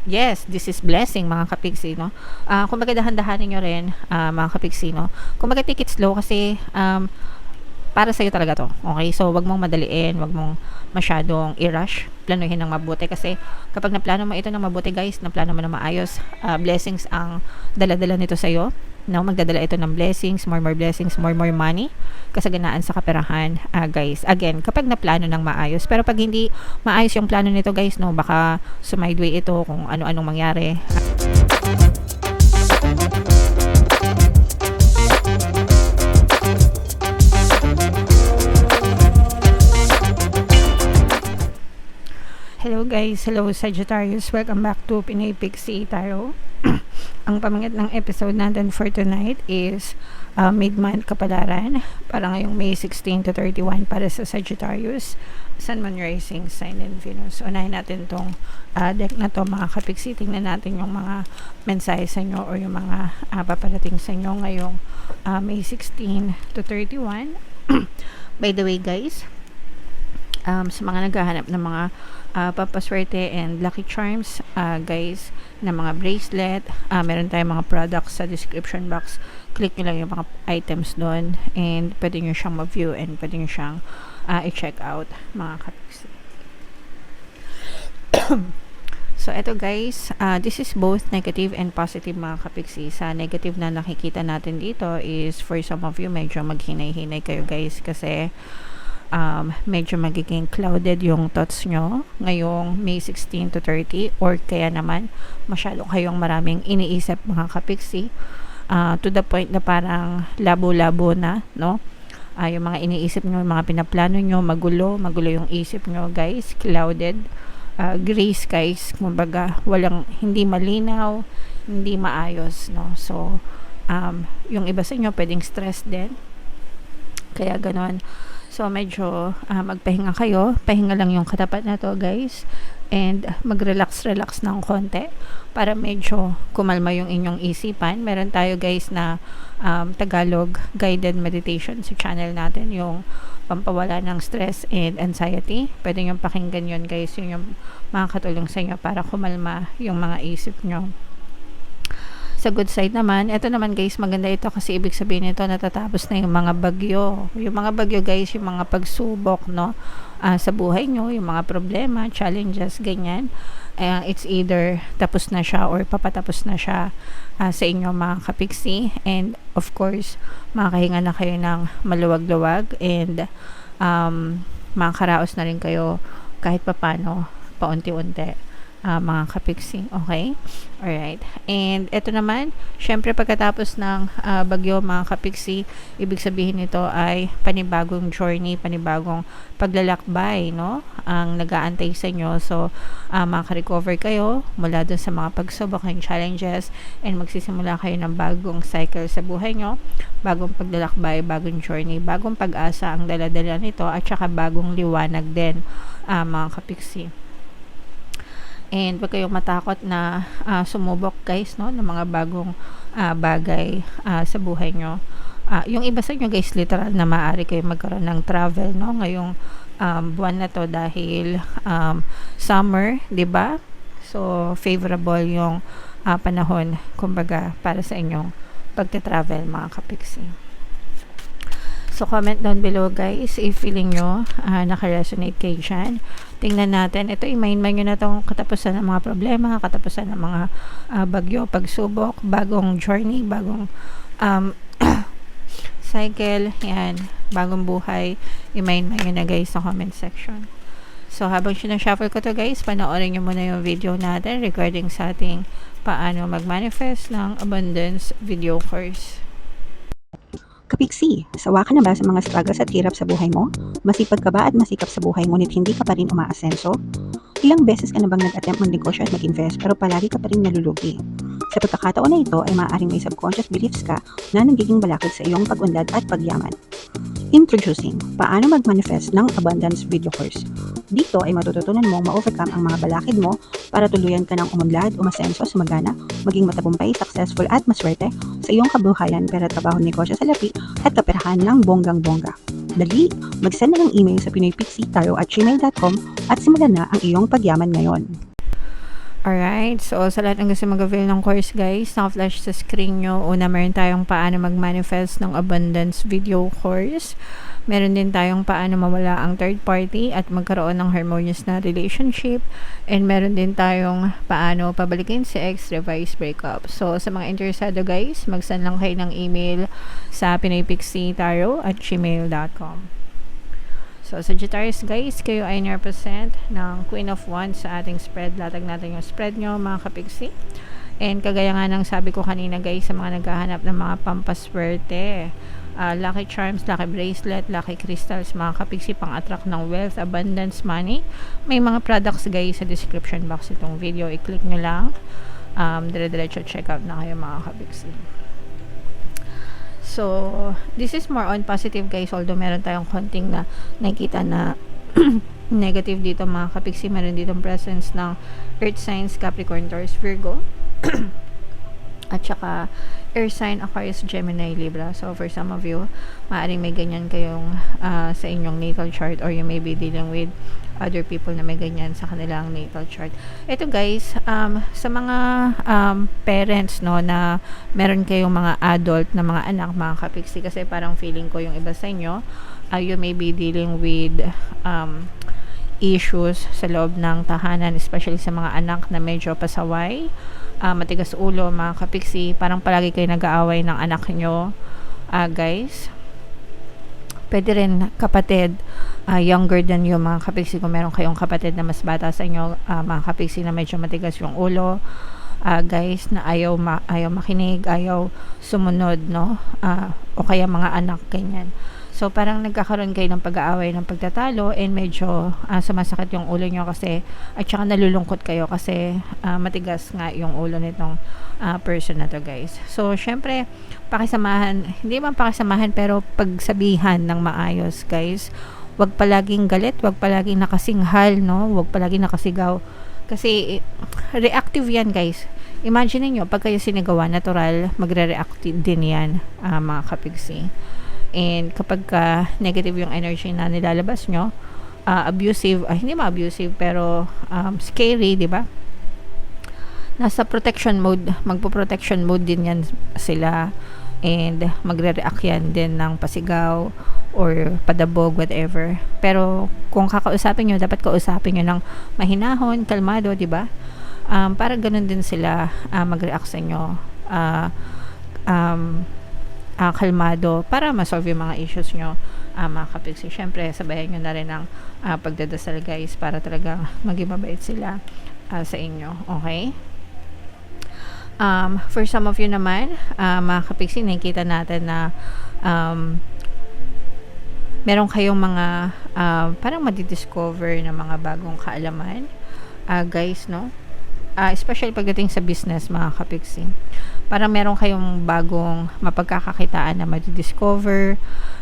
Yes, this is blessing mga kapigsi, no? Kumbaga dahan-dahanin nyo rin, mga kapigsi, no? Kumbaga take it slow kasi para sa'yo talaga to. Okay? So, wag mong madaliin, wag mong masyadong i-rush. Planuhin ng mabuti kasi kapag naplano mo ito ng mabuti, guys, naplano mo na maayos, blessings ang dala-dala nito sa'yo. No, magdadala ito ng blessings, more blessings, more money, kasaganaan sa kaperahan, guys. Again, kapag naplano ng maayos. Pero pag hindi maayos yung plano nito, guys, no, baka sumaidway ito kung ano-anong mangyari. Hello guys, hello Sagittarius, welcome back to Pinoy Pixie Tarot. Ang pamangit ng episode natin for tonight is mid-month kapalaran para ngayong May 16 to 31 para sa Sagittarius, Sun, Moon, Rising, Sign, and Venus. Unahin natin tong deck na to mga kapiksi. Tingnan natin yung mga mensahe sa inyo or yung mga paparating sa inyo ngayong May 16 to 31. By the way guys, sa mga naghahanap ng mga papaswerte and lucky charms, guys, na mga bracelet, meron tayong mga products sa description box. Click nyo lang yung mga items doon and pwede nyo siyang ma-view and pwede nyo siyang i-check out mga kapiksi. So eto guys, this is both negative and positive mga kapiksi. Sa negative na nakikita natin dito is for some of you medyo maghinay-hinay kayo guys kasi medyo magiging clouded yung thoughts nyo ngayong May 16 to 30 or kaya naman masyado kayong maraming iniisip mga kapiksi, to the point na parang labo-labo na, no? Yung mga iniisip nyo, yung mga pinaplano nyo, magulo yung isip nyo guys, clouded, gray skies, kumbaga walang, hindi malinaw, hindi maayos, no? So yung iba sa inyo pwedeng stress din, kaya ganon. So, medyo magpahinga kayo. Pahinga lang yung katapat na to, guys. And mag-relax ng konti para medyo kumalma yung inyong isipan. Meron tayo, guys, na Tagalog guided meditation sa channel natin. Yung pampawala ng stress and anxiety. Pwede nyo pakinggan yun, guys. Yun yung makakatulong sa inyo para kumalma yung mga isip nyo. Sa good side naman, ito naman guys, maganda ito kasi ibig sabihin nito natatapos na yung mga bagyo. Yung mga bagyo guys, yung mga pagsubok, no, sa buhay nyo, yung mga problema, challenges, ganyan. It's either tapos na siya or papatapos na siya sa inyo mga kapiksi. And of course, makakahinga na kayo ng maluwag-luwag and makakaraos na rin kayo kahit papano, paunti-unti. Mga kapiksi, okay? Alright. And ito naman, syempre pagkatapos ng bagyo mga kapiksi, ibig sabihin nito ay panibagong journey, panibagong paglalakbay, no? Ang nag-aantay sa inyo. So, makaka-recover kayo mula dun sa mga pagsubok and challenges and magsisimula kayo ng bagong cycle sa buhay nyo, bagong paglalakbay, bagong journey, bagong pag-asa ang dala-dala nito at saka bagong liwanag din, mga kapiksi. And wag kayong matakot na sumubok guys, no, ng mga bagong bagay sa buhay nyo. Yung iba sa inyo guys, literal na maaari kayo magkaroon ng travel, no, ngayong buwan na to dahil summer, 'di ba? So favorable yung panahon kumbaga para sa inyong pagte-travel mga kapiksi. So, comment down below guys if feeling nyo naka-resonate kayo dyan. Tingnan natin. Ito, i-mind nyo na itong katapusan ng mga problema, katapusan ng mga bagyo, pagsubok, bagong journey, bagong cycle, yan, bagong buhay. I-mind nyo na guys sa comment section. So, habang sinashuffle ko to guys, panoorin nyo muna yung video natin regarding sa ating paano mag-manifest ng abundance video course. Kapiksi, sawa ka na ba sa mga struggles at hirap sa buhay mo? Masipag ka ba at masikap sa buhay ngunit hindi ka pa rin umaasenso? Ilang beses ka na bang nag-attempt mag-negosyo at mag-invest pero palagi ka pa rin nalulugi? Sa pagkakataon na ito ay maaaring may subconscious beliefs ka na nagiging balakid sa iyong pag-unlad at pagyaman. Introducing, paano mag-manifest ng abundance video course. Dito ay matututunan mong ma-overcome ang mga balakid mo para tuluyan ka ng umunlad, umasenso, sumagana, maging matagumpay, successful at maswerte sa iyong kabuhayan, pera, trabaho, negosyo, salapi at kaperahan ng bonggang-bongga. Dali, mag-send na ng email sa pinoypixie@gmail.com at simulan na ang iyong pagyaman ngayon. Alright, so sa lahat ng gusto mag-avail ng course guys, naka-flash sa screen nyo. Una, meron tayong paano mag-manifest ng abundance video course. Meron din tayong paano mawala ang third party at magkaroon ng harmonious na relationship. And meron din tayong paano pabalikin si ex, revise, breakup. So sa mga interesado guys, mag-send lang kayo ng email sa pinoypixie@gmail.com. So, Sagittarius guys, kayo ay represent ng Queen of Wands sa ating spread. Latag natin yung spread nyo, mga kapiksi. And kagaya nga ng sabi ko kanina guys, sa mga naghahanap ng mga pampaswerte, lucky charms, lucky bracelet, lucky crystals, mga kapiksi, pang-attract ng wealth, abundance, money. May mga products guys sa description box itong video. I-click nyo lang. Dire-diretso check out na kayo mga kapiksi. So, this is more on positive guys, although meron tayong konting na nakikita na negative dito mga kapiksi. Meron ditong presence ng Earth signs, Capricorn, Taurus, Virgo at saka air sign, Aquarius, Gemini, Libra. So, for some of you, maaaring may ganyan kayong sa inyong natal chart, or you may be dealing with other people na may ganyan sa kanilang natal chart. Ito guys, sa mga parents no na meron kayong mga adult na mga anak, mga kapiksi, kasi parang feeling ko yung iba sa inyo, you may be dealing with issues sa loob ng tahanan, especially sa mga anak na medyo pasaway, matigas ulo, mga kapiksi. Parang palagi kayo nag-aaway ng anak nyo, guys. Pwede rin kapatid, younger than you, mga kapiksi. Kung meron kayong kapatid na mas bata sa inyo, mga kapiksi, na medyo matigas yung ulo, guys, na ayaw makinig, ayaw sumunod, no? O kaya mga anak, ganyan. So, parang nagkakaroon kayo ng pag-aaway, ng pagtatalo, and medyo sumasakit yung ulo nyo kasi, at saka nalulungkot kayo kasi matigas nga yung ulo nitong person na to guys. So, syempre, pakisamahan, hindi man pakisamahan, pero pagsabihan ng maayos guys. Wag palaging galit, wag palaging nakasinghal, no? Wag palaging nakasigaw. Kasi, reactive yan guys. Imagine niyo pag kayo sinigawan, natural, magre-react din yan, mga kapigsi. And kapag negative yung energy na nilalabas nyo, abusive, hindi ma-abusive, pero scary, di ba? Nasa protection mode, magpo-protection mode din yan sila, and magre-react yan din ng pasigaw or padabog, whatever. Pero kung kakausapin nyo, dapat kausapin nyo ng mahinahon, kalmado, di ba? Para ganun din sila mag-react sa inyo. Kalmado, para ma-solve yung mga issues nyo, mga kapiksi. Syempre, sabayan nyo na rin ang pagdadasal guys, para talagang maging mabait sila sa inyo. Okay? For some of you naman, mga kapiksi, nakikita natin na meron kayong mga parang madidiscover na mga bagong kaalaman, guys, no? Especially pagdating sa business, mga kapiksi. Parang meron kayong bagong mapagkakakitaan na madidiscover,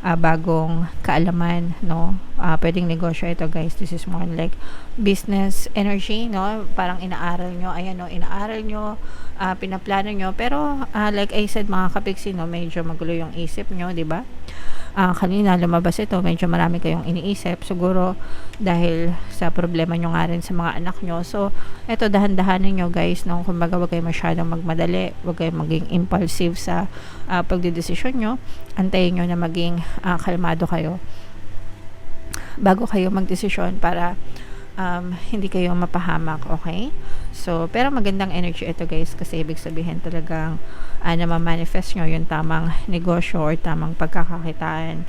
bagong kaalaman, no? Pwedeng negosyo ito, guys. This is more like business energy, no? Parang inaaral nyo, ayan, no? Inaaral nyo, pinaplano nyo. Pero, like I said, mga kapiksi, no? Medyo magulo yung isip nyo, di ba? Kanina lumabas ito, medyo marami kayong iniisip, siguro dahil sa problema nyo nga rin sa mga anak nyo. So, eto, dahan-dahanin nyo guys, no? Kumbaga, wag kayo masyadong magmadali, wag kayo maging impulsive sa pagdedesisyon nyo. Antayin nyo na maging kalmado kayo bago kayo magdesisyon, para hindi kayo mapahamak, okay? So, pero magandang energy ito guys, kasi ibig sabihin talagang na ma-manifest nyo yung tamang negosyo or tamang pagkakakitaan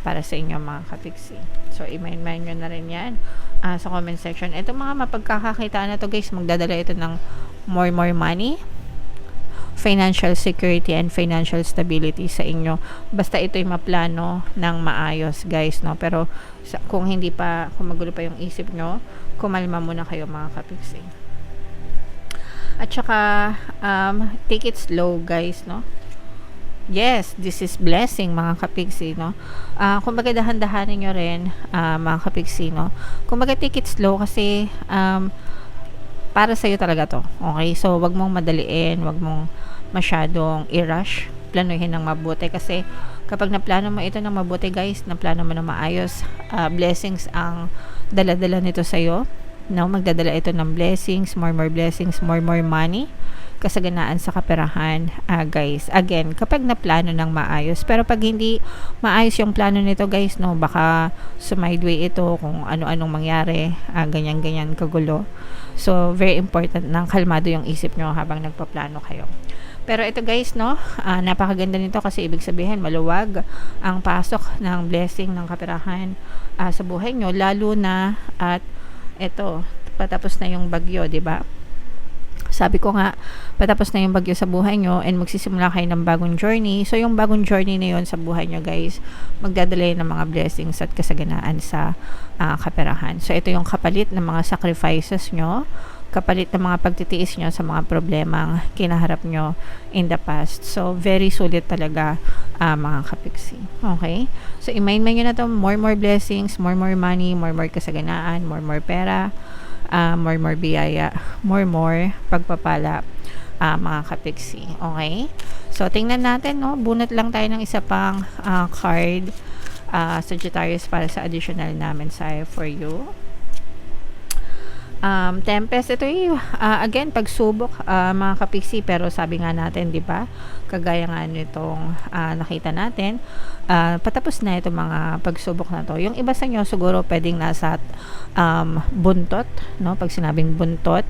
para sa inyo, mga kapiksi. So, i-mind nyo na rin yan sa comment section. Itong mga mapagkakakitaan na to guys, magdadala ito ng more money, financial security, and financial stability sa inyo. Basta ito'y maplano ng maayos guys, no? Pero kung magulo pa yung isip nyo, kumalma muna kayo, mga kapiksi. At saka, take it slow guys, no? Yes, this is blessing, mga kapiksi, no? Kumbaga, dahan-dahanin nyo rin, mga kapiksi, no? Kumbaga, take it slow kasi para sa'yo talaga to, okay? So, wag mong madaliin, wag mong masyadong i-rush, planuhin ng mabuti, kasi kapag naplano mo ito ng mabuti guys, naplano mo ng maayos, blessings ang dala-dala nito sa'yo. No, magdadala ito ng blessings, more blessings, more money, kasaganaan sa kaperahan, guys. Again, kapag naplano ng maayos. Pero pag hindi maayos yung plano nito, guys, no, baka sumideway ito kung ano-anong mangyari, ganyan-ganyan kagulo. So, very important na kalmado yung isip nyo habang nagpaplano kayo. Pero ito guys, no, napakaganda nito kasi ibig sabihin maluwag ang pasok ng blessing ng kaperahan sa buhay nyo, lalo na at ito, patapos na yung bagyo, di ba? Sabi ko nga, patapos na yung bagyo sa buhay nyo and magsisimula kayo ng bagong journey. So, yung bagong journey na yun sa buhay nyo, guys, magdadala ng mga blessings at kasaganaan sa kaperahan. So, ito yung kapalit ng mga sacrifices nyo, kapalit ng mga pagtitiis nyo sa mga problemang kinaharap nyo in the past. So, very solid talaga mga kapiksi. Okay? So, i-mind nyo na to, more blessings, more money, more kasaganaan, more pera, more biyaya, more pagpapala, mga kapiksi. Okay? So, tingnan natin, no? Bunot lang tayo ng isa pang card, Sagittarius, para sa additional namin sa for you. Tempest, ito again, pagsubok, mga kapiksi, pero sabi nga natin, di ba, kagaya nga nitong nakita natin, patapos na itong mga pagsubok na to. Yung iba sa inyo siguro pwedeng nasa buntot, no? Pag sinabing buntot,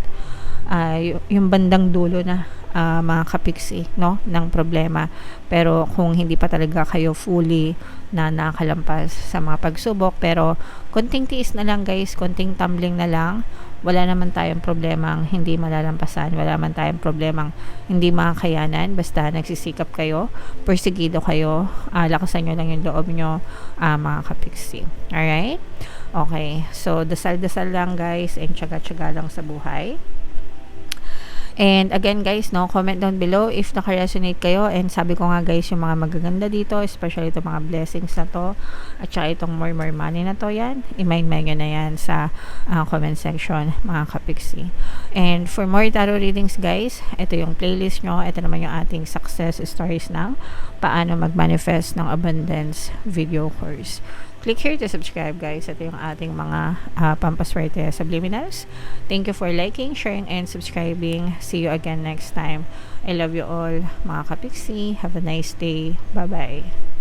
yung bandang dulo na, mga kapiksi, no, ng problema. Pero kung hindi pa talaga kayo fully na nakalampas sa mga pagsubok, pero konting tiis na lang, guys, konting tumbling na lang, wala naman tayong problemang hindi malalampasan, wala naman tayong problemang hindi makakayanan, basta nagsisikap kayo, persigido kayo, lakasan nyo lang yung loob nyo, mga kapiksi. Alright? Okay, so dasal-dasal lang, guys, and tsaga-tsaga lang sa buhay. And again, guys, no, comment down below if naka-resonate kayo. And sabi ko nga, guys, yung mga magaganda dito, especially itong mga blessings na to, at saka itong more money na to, yan, i-mind nyo na yan sa comment section, mga kapiksi. And for more tarot readings, guys, ito yung playlist nyo. Ito naman yung ating success stories ng paano mag-manifest ng abundance video course. Click here to subscribe, guys. Ito yung ating mga pampaswerte subliminals. Thank you for liking, sharing, and subscribing. See you again next time. I love you all, mga kapiksi. Have a nice day. Bye-bye.